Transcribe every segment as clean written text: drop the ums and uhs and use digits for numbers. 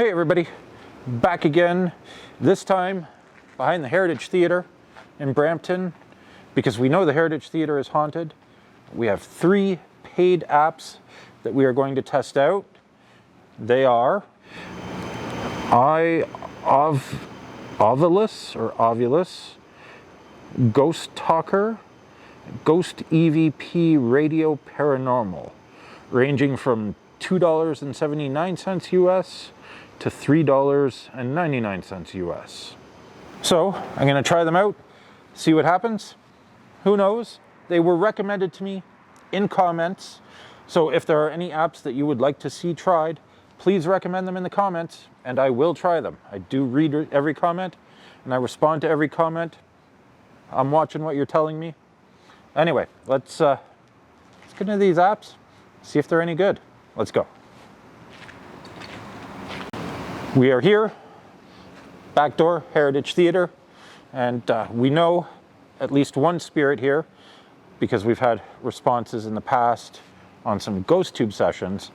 Hey everybody, back again, this time behind the Heritage Theatre in Brampton, because we know the Heritage Theatre is haunted. We have 3 paid apps that we are going to test out. They are IOvilus, GhostTalker, Ghost EVP Radio Paranormal, ranging from $2.79 US to $3.99 US. So I'm going to try them out, see what happens. Who knows? They were recommended to me in comments. So if there are any apps that you would like to see tried, please recommend them in the comments and I will try them. I do read every comment and I respond to every comment. I'm watching what you're telling me. Anyway, let's get into these apps, see if they're any good. Let's go. We are here, back door, Heritage Theatre, and we know at least one spirit here because we've had responses in the past on some ghost tube sessions,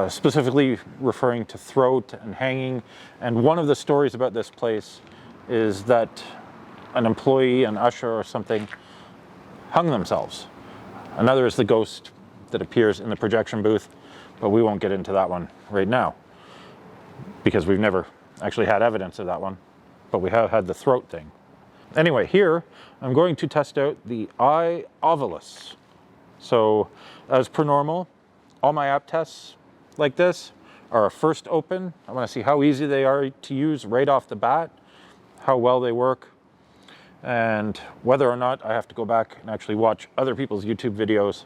specifically referring to throat and hanging. And one of the stories about this place is that an employee, an usher or something, hung themselves. Another is the ghost that appears in the projection booth, but we won't get into that one right now because we've never actually had evidence of that one, but we have had the throat thing. Anyway, here I'm going to test out the IOvilus. So as per normal, all my app tests like this are a first open. I want to see how easy they are to use right off the bat, how well they work, and whether or not I have to go back and actually watch other people's YouTube videos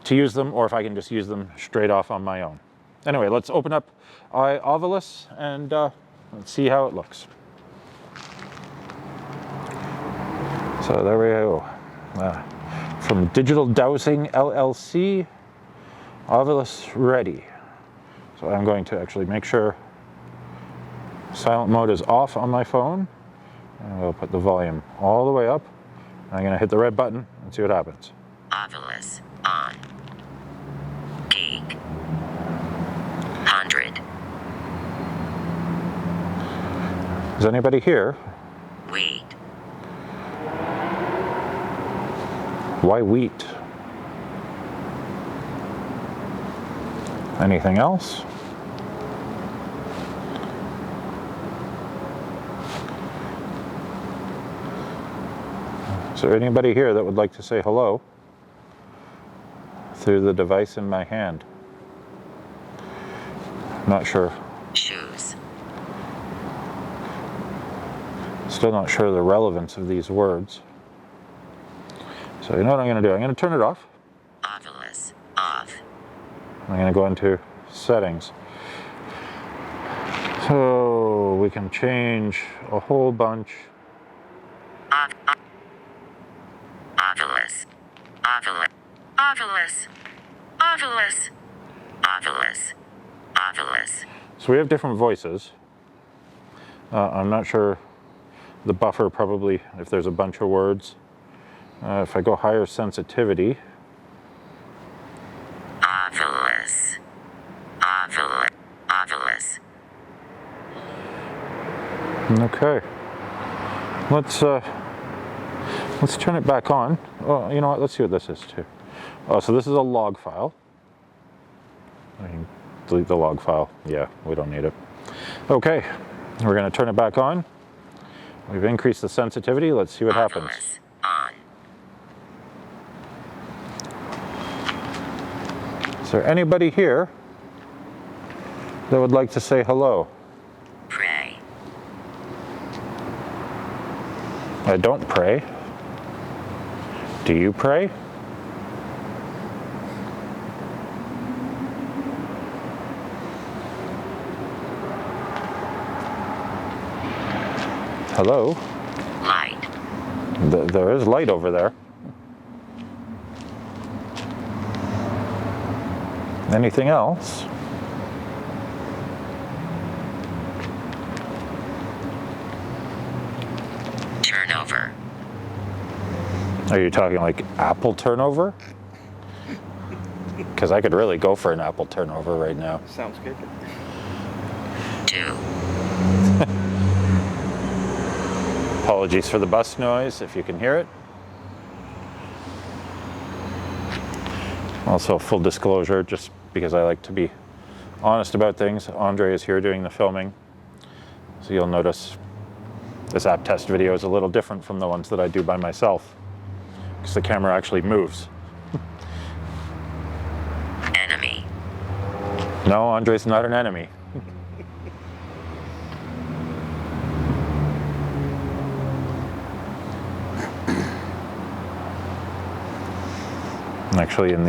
to use them, or if I can just use them straight off on my own. Anyway, let's open up IOvilus and let's see how it looks. So there we go. From Digital Dowsing LLC, IOvilus ready. So I'm going to actually make sure silent mode is off on my phone. And we'll put the volume all the way up. I'm going to hit the red button and see what happens. IOvilus on. Geek. 100. Is anybody here? Wheat. Why wheat? Anything else? Is there anybody here that would like to say hello through the device in my hand? Not sure. Shoes. Still not sure the relevance of these words. So you know what I'm going to do? I'm going to turn it off. IOvilus off. I'm going to go into settings. So we can change a whole bunch. IOvilus. IOvilus. IOvilus. IOvilus. IOvilus. IOvilus. So we have different voices. I'm not sure the buffer probably, if there's a bunch of words. If I go higher sensitivity. IOvilus. IOvilus. IOvilus. Okay. Let's turn it back on. Oh, you know what? Let's see what this is too. Oh, so this is a log file. I can delete the log file. Yeah, we don't need it. Okay, we're going to turn it back on. We've increased the sensitivity. Let's see what happens. IOvilus on. Is there anybody here that would like to say hello? Pray. I don't pray. Do you pray? Hello? Light. There is light over there. Anything else? Turnover. Are you talking like apple turnover? Because I could really go for an apple turnover right now. Sounds good. 2. Apologies for the bus noise if you can hear it. Also, full disclosure, just because I like to be honest about things, Andre is here doing the filming. So you'll notice this app test video is a little different from the ones that I do by myself, because the camera actually moves. Enemy. No, Andre's not an enemy. I'm actually in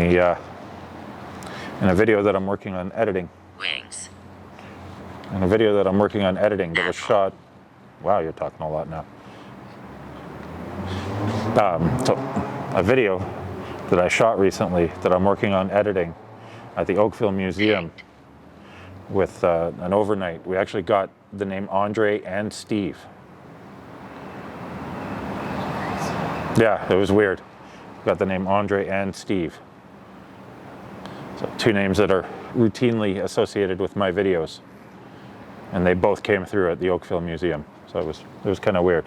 a video that I'm working on editing. Wings. In a video that I'm working on editing that was shot. Wow, you're talking a lot now. So a video that I shot recently that I'm working on editing at the Oakville Museum with an overnight. We actually got the name Andre and Steve. Yeah, it was weird. Got the name Andre and Steve. So 2 names that are routinely associated with my videos. And they both came through at the Oakville Museum. So it was kind of weird.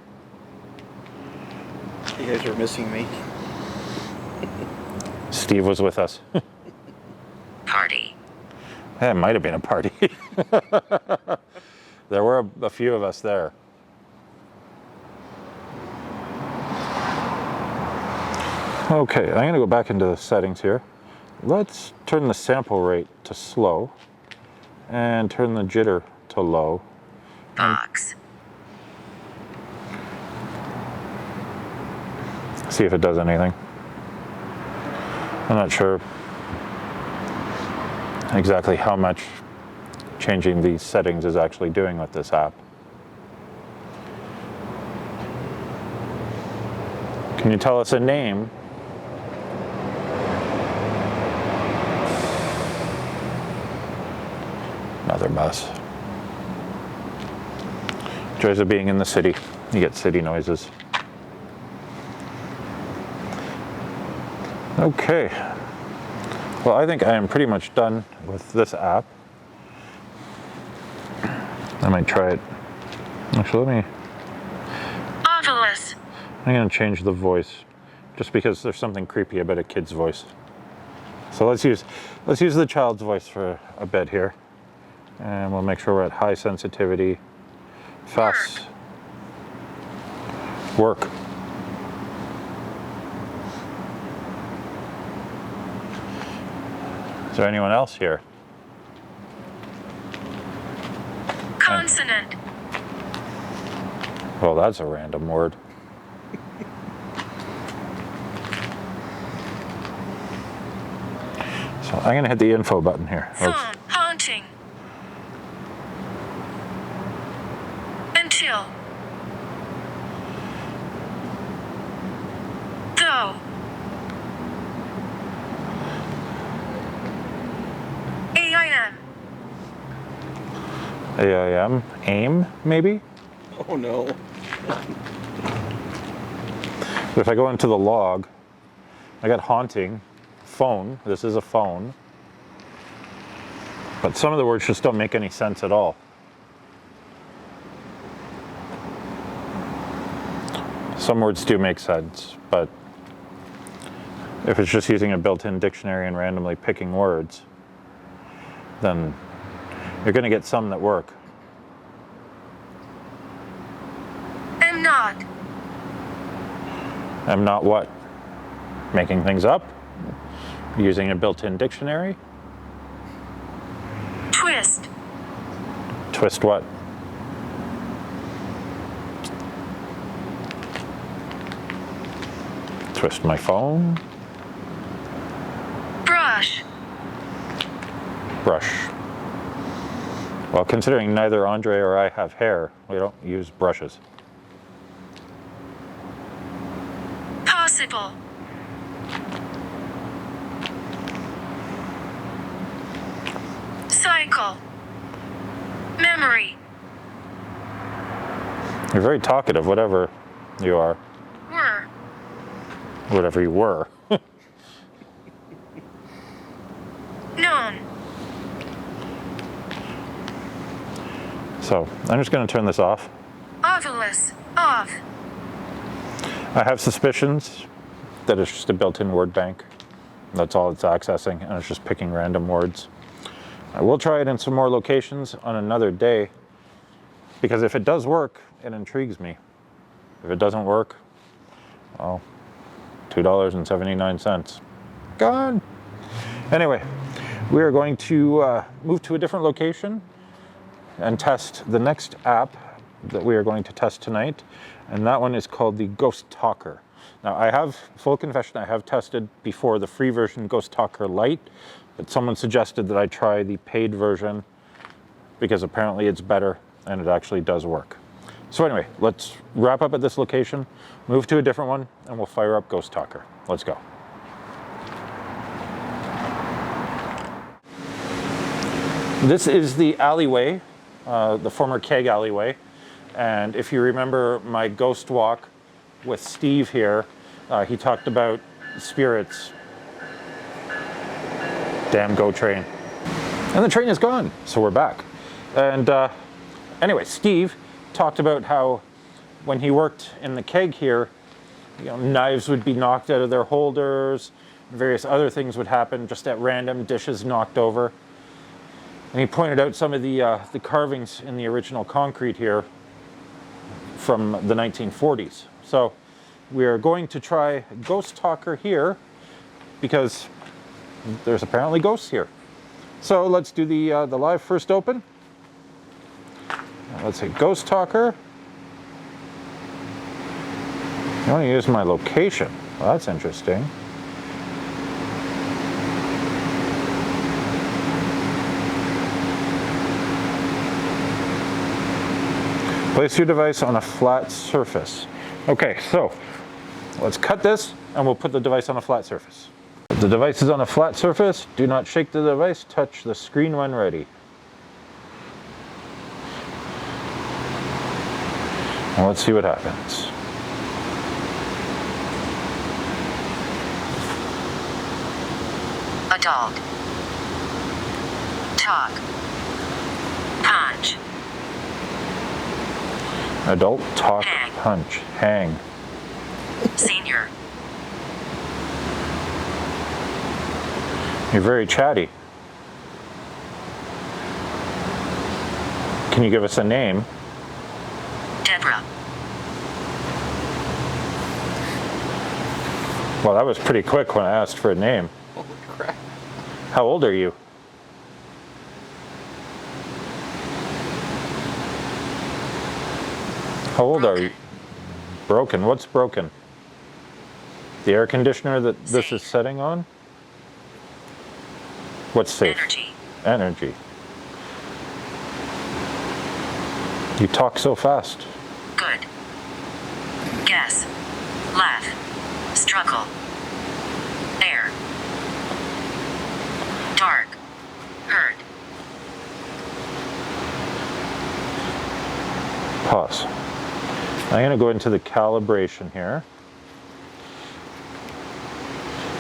You guys are missing me. Steve was with us. Party. It might have been a party. There were a few of us there. Okay, I'm going to go back into the settings here. Let's turn the sample rate to slow and turn the jitter to low. Box. See if it does anything. I'm not sure exactly how much changing these settings is actually doing with this app. Can you tell us a name? Another bus. Joys of being in the city. You get city noises. Okay. Well, I think I am pretty much done with this app. I might try it. Actually, IOvilus. I'm going to change the voice just because there's something creepy about a kid's voice. So let's use the child's voice for a bit here. And we'll make sure we're at high sensitivity. Fast. Work. Is there anyone else here? Consonant. Well, that's a random word. So I'm going to hit the info button here. Phone. Haunting. Until. Though. AIM. AIM? AIM, maybe? Oh no. But if I go into the log, I got haunting, phone. This is a phone. But some of the words just don't make any sense at all. Some words do make sense, but if it's just using a built-in dictionary and randomly picking words, then you're going to get some that work. Am not. I'm not what? Making things up? Using a built-in dictionary? Twist. Twist what? Twist my phone? Brush. Brush. Well, considering neither Andre or I have hair, we don't use brushes. Possible. Cycle. Memory. You're very talkative, whatever you are. Were. Whatever you were. Known. So I'm just going to turn this off. IOvilus off. I have suspicions that it's just a built-in word bank. That's all it's accessing, and it's just picking random words. I will try it in some more locations on another day, because if it does work, it intrigues me. If it doesn't work, well, $2.79. Gone. Anyway, we are going to move to a different location and test the next app that we are going to test tonight, and that one is called the GhostTalker. Now, I have, full confession, I have tested before the free version GhostTalker Lite, but someone suggested that I try the paid version because apparently it's better and it actually does work. So anyway, let's wrap up at this location, move to a different one, and we'll fire up GhostTalker. Let's go. This is the alleyway, the former keg alleyway. And if you remember my ghost walk with Steve here, he talked about spirits. Damn GO train. And the train is gone, so we're back. And anyway, Steve talked about how when he worked in the keg here, knives would be knocked out of their holders, various other things would happen just at random, dishes knocked over. And he pointed out some of the carvings in the original concrete here from the 1940s. So we are going to try GhostTalker here because there's apparently ghosts here. So let's do the live first open. Let's hit GhostTalker. I want to use my location. Well, that's interesting. Place your device on a flat surface. Okay, so let's cut this and we'll put the device on a flat surface. If the device is on a flat surface, do not shake the device, touch the screen when ready. And let's see what happens. Adult. Talk. Punch. Adult, talk, Hang. punch, hang. Senior. You're very chatty. Can you give us a name? Deborah. Well, that was pretty quick when I asked for a name. Holy crap. How old are you? How old are you? Broken. What's broken? The air conditioner that this is setting on? What's safe? Energy. Energy. You talk so fast. Good. Guess. Laugh. Struggle. Air. Dark. Hurt. Pause. I'm going to go into the calibration here.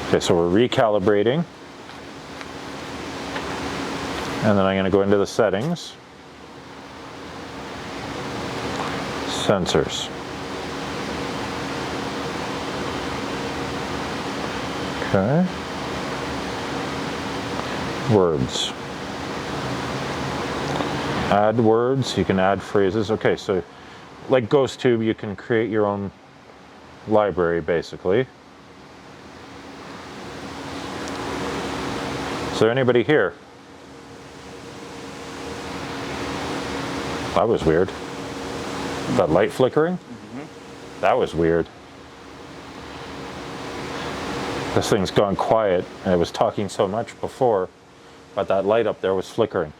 Okay, so we're recalibrating. And then I'm going to go into the settings. Sensors. Okay. Words. Add words, you can add phrases. Okay, so like GhostTube, you can create your own library, basically. Is there anybody here? That was weird. That light flickering? Mm-hmm. That was weird. This thing's gone quiet, and it was talking so much before, but that light up there was flickering.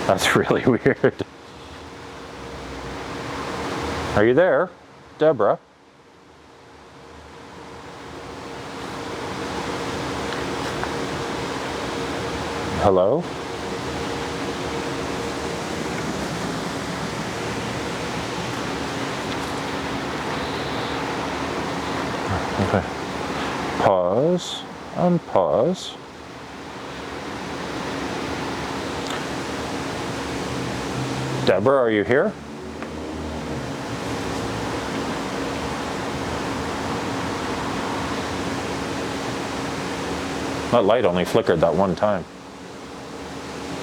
That's really weird. Are you there, Deborah? Hello? Okay. Pause. Unpause. Deborah, are you here? That light only flickered that one time.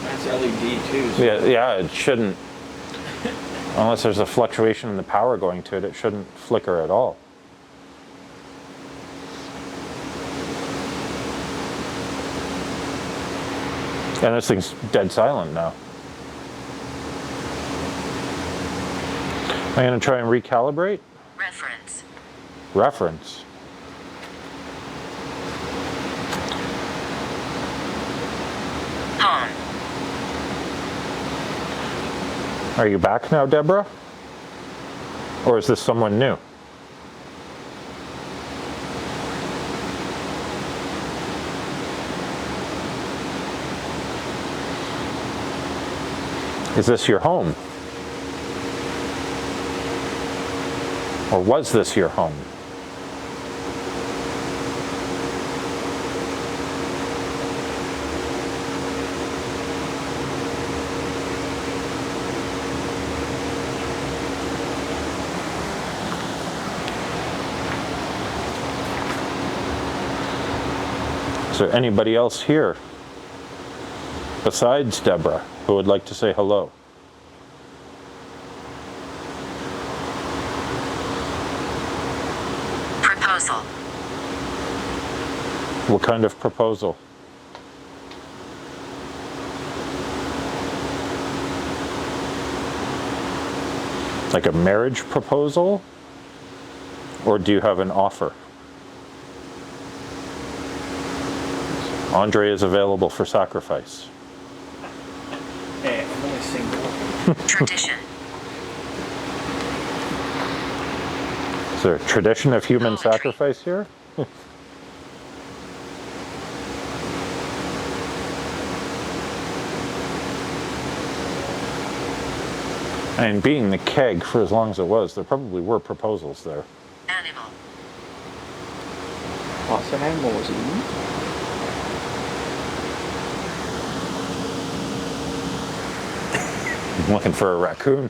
That's LED too. So Yeah, it shouldn't. Unless there's a fluctuation in the power going to it, it shouldn't flicker at all. And this thing's dead silent now. I'm going to try and recalibrate. Reference. Reference. Home. Are you back now, Deborah? Or is this someone new? Is this your home? Or was this your home? Is there anybody else here besides Deborah who would like to say hello? Proposal. What kind of proposal? Like a marriage proposal? Or do you have an offer? Andre is available for sacrifice. hey, I'm only single. Tradition. Is there a tradition of human Poetry. sacrifice here? And being the keg for as long as it was, there probably were proposals there. Animal. Lots of animal was eaten. I'm looking for a raccoon.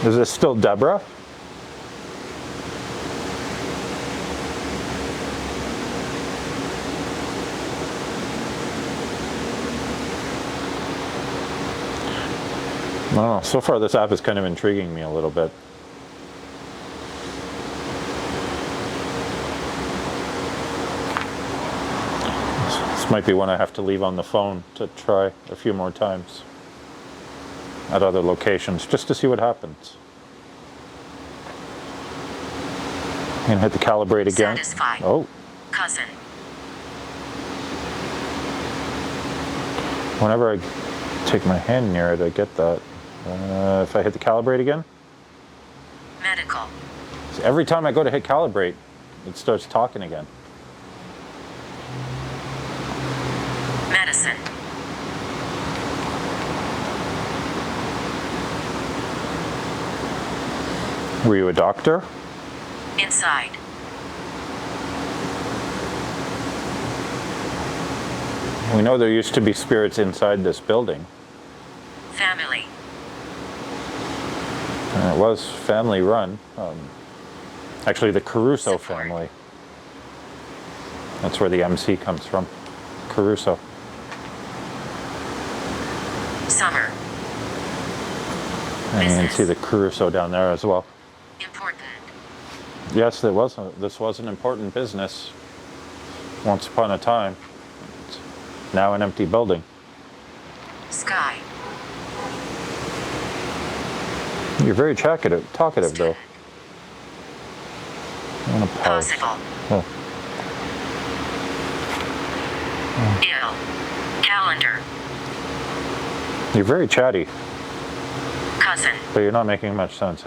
Is this still Deborah? I don't know. So far, this app is kind of intriguing me a little bit. This might be one I have to leave on the phone to try a few more times at other locations, just to see what happens. I'm gonna hit the calibrate again. Satisfied. Oh, Cousin. whenever I take my hand near it, I get that. If I hit the calibrate again, Medical. so every time I go to hit calibrate, it starts talking again. Medicine. Were you a doctor? Inside. We know there used to be spirits inside this building. Family. And it was family run. Actually, the Caruso Support. family. That's where the MC comes from. Caruso. Summer. And you can Business. see the Caruso down there as well. Important. Yes, this was an important business once upon a time. It's now an empty building. Sky. You're very talkative though. Student. I'm gonna pause. Possible. Oh. Ill. Calendar. You're very chatty, Cousin. but you're not making much sense.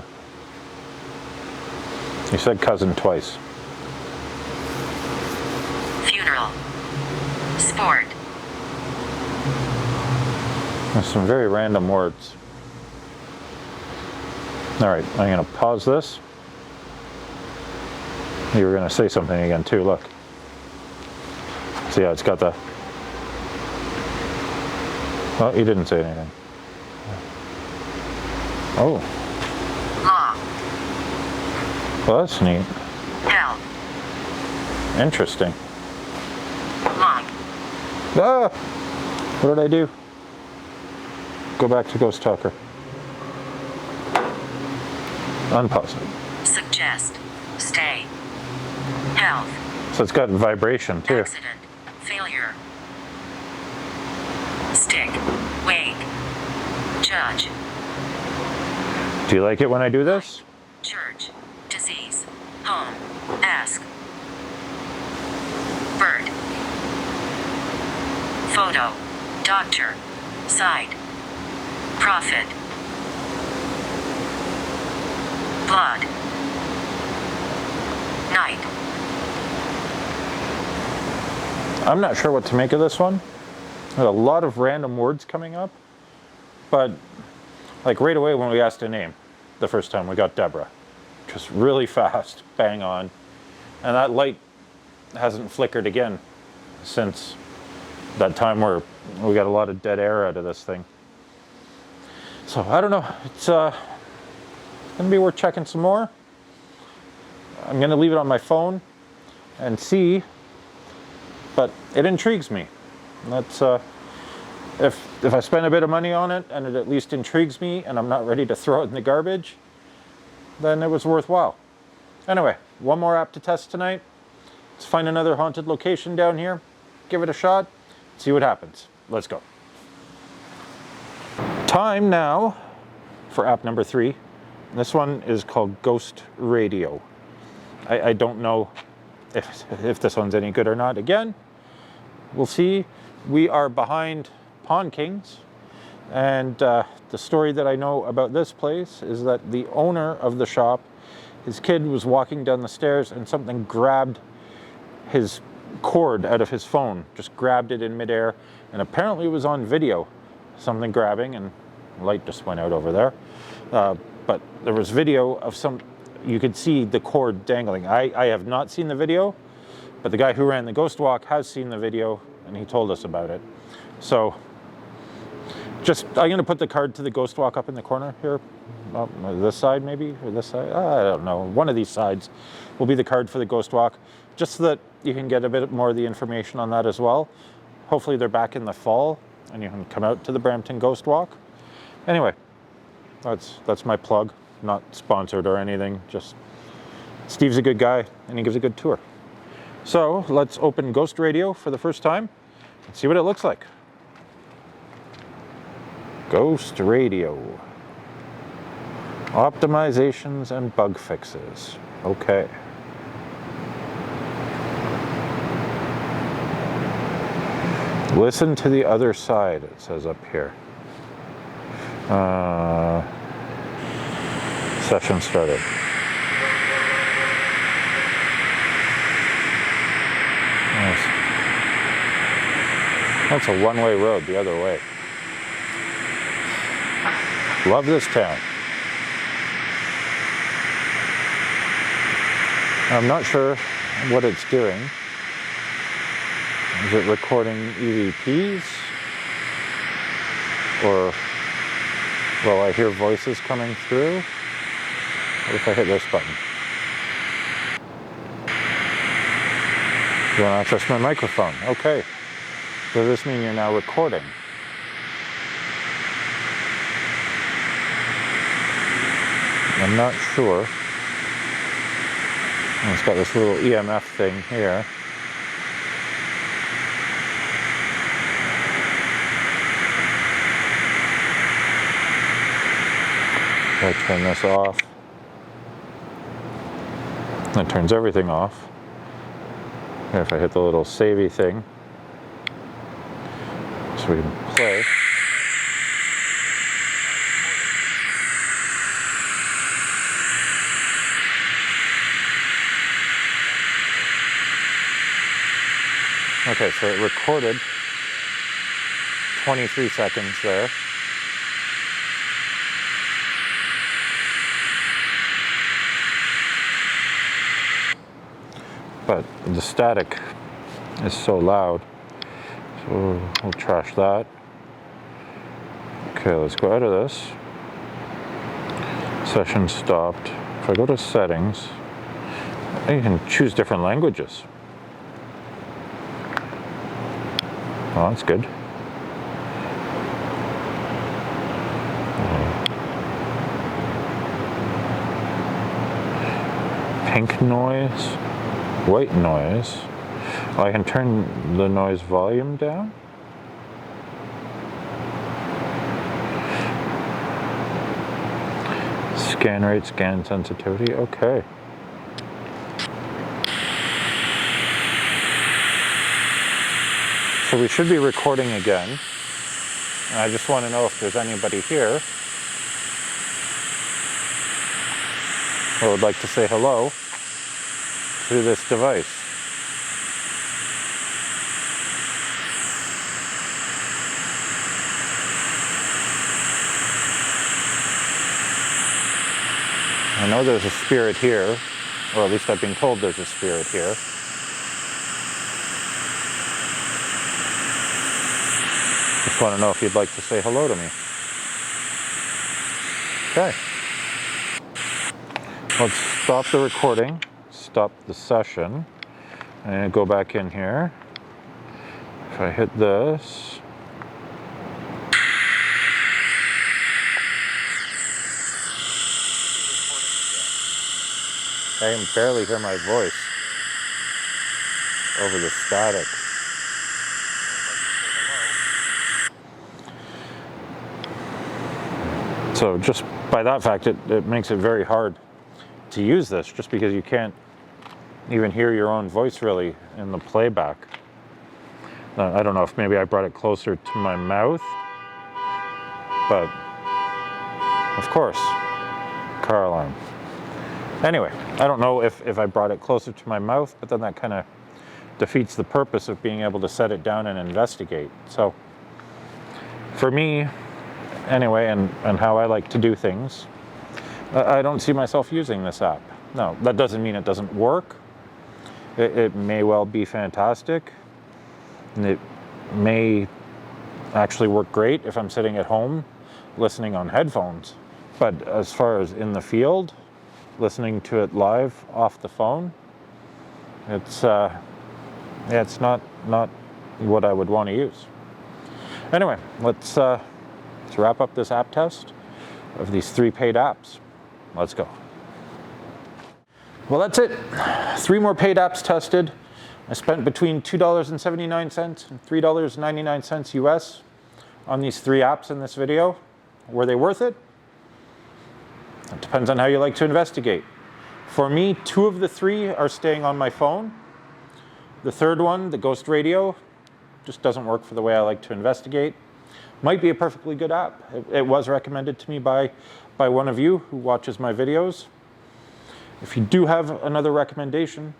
You said cousin twice. Funeral. Sport. There's some very random words. All right, I'm going to pause this. You were going to say something again too, look. So yeah, it's got the Oh, he didn't say anything. Oh, Law. well, that's neat. Hell. Interesting. Long. Ah! What did I do? Go back to GhostTalker. Unpause it. Suggest. Stay. Health. So it's got vibration too. Accident. Failure. Stick. Wake. Judge. Do you like it when I do this? Church. Disease. Home. Ask. Bird. Photo. Doctor. Side. Prophet. Blood. Night. I'm not sure what to make of this one. There's a lot of random words coming up, but like right away when we asked a name, the first time we got Deborah, just really fast, bang on, and that light hasn't flickered again since that time where we got a lot of dead air out of this thing. So I don't know, it's gonna be worth checking some more. I'm gonna leave it on my phone and see, but it intrigues me. That's if I spend a bit of money on it and it at least intrigues me and I'm not ready to throw it in the garbage, then it was worthwhile. Anyway, one more app to test tonight. Let's find another haunted location down here, give it a shot, see what happens. Let's go. Time now for app number 3. This one is called Ghost Radio. I don't know if this one's any good or not. Again, we'll see. We are behind Pawn Kings, and the story that I know about this place is that the owner of the shop, his kid was walking down the stairs and something grabbed his cord out of his phone, just grabbed it in midair, and apparently it was on video, something grabbing, and light just went out over there. But there was video of you could see the cord dangling. I have not seen the video, but the guy who ran the Ghost Walk has seen the video, and he told us about it. So I'm going to put the card to the Ghost Walk up in the corner here. This side maybe, or this side? I don't know. One of these sides will be the card for the Ghost Walk, just so that you can get a bit more of the information on that as well. Hopefully they're back in the fall, and you can come out to the Brampton Ghost Walk. Anyway, that's my plug. Not sponsored or anything, just Steve's a good guy and he gives a good tour. So let's open Ghost Radio for the first time and see what it looks like. Ghost Radio. Optimizations and bug fixes. Okay. Listen to the other side, it says up here. Session started. Nice. That's a one-way road the other way. Love this town. I'm not sure what it's doing. Is it recording EVPs? Or will I hear voices coming through? What if I hit this button? You want to access my microphone? Okay. Does this mean you're now recording? I'm not sure. And it's got this little EMF thing here. I turn this off. That turns everything off. And if I hit the little savey thing, so we can play. Okay, so it recorded 23 seconds there. But the static is so loud, so we'll trash that. Okay, let's go out of this. Session stopped. If I go to settings, you can choose different languages. Oh, that's good. Pink noise, white noise. I can turn the noise volume down. Scan rate, scan sensitivity, okay. So we should be recording again. And I just want to know if there's anybody here who would like to say hello through this device. I know there's a spirit here, or at least I've been told there's a spirit here. Just want to know if you'd like to say hello to me. Okay. Let's stop the recording, stop the session, and go back in here. If I hit this, I can barely hear my voice over the static. So just by that fact, it makes it very hard to use this, just because you can't even hear your own voice really in the playback. I don't know if maybe I brought it closer to my mouth, but of course, car alarm. Anyway, I don't know if I brought it closer to my mouth, but then that kind of defeats the purpose of being able to set it down and investigate. So for me, anyway, and how I like to do things, I don't see myself using this app. No, that doesn't mean it doesn't work. It may well be fantastic. And it may actually work great if I'm sitting at home listening on headphones. But as far as in the field, listening to it live off the phone, it's not what I would want to use. Anyway, let's wrap up this app test of these 3 paid apps. Let's go. Well, that's it. 3 more paid apps tested. I spent between $2.79 and $3.99 US on these 3 apps in this video. Were they worth it? It depends on how you like to investigate. For me, 2 of the 3 are staying on my phone. The third one, the Ghost Radio, just doesn't work for the way I like to investigate. Might be a perfectly good app. It was recommended to me by one of you who watches my videos. If you do have another recommendation,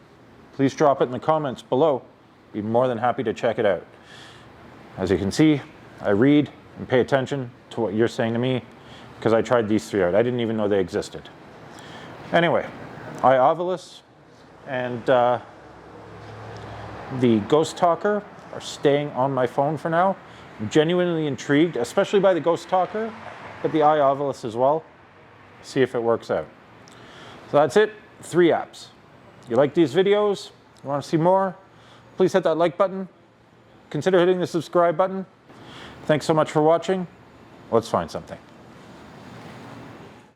please drop it in the comments below. Be more than happy to check it out. As you can see, I read and pay attention to what you're saying to me because I tried these 3 out. I didn't even know they existed. Anyway, IOvilus and the GhostTalker are staying on my phone for now. I'm genuinely intrigued, especially by the GhostTalker, but the IOvilus as well. See if it works out. So that's it, 3 apps. You like these videos? You want to see more? Please hit that like button. Consider hitting the subscribe button. Thanks so much for watching. Let's find something.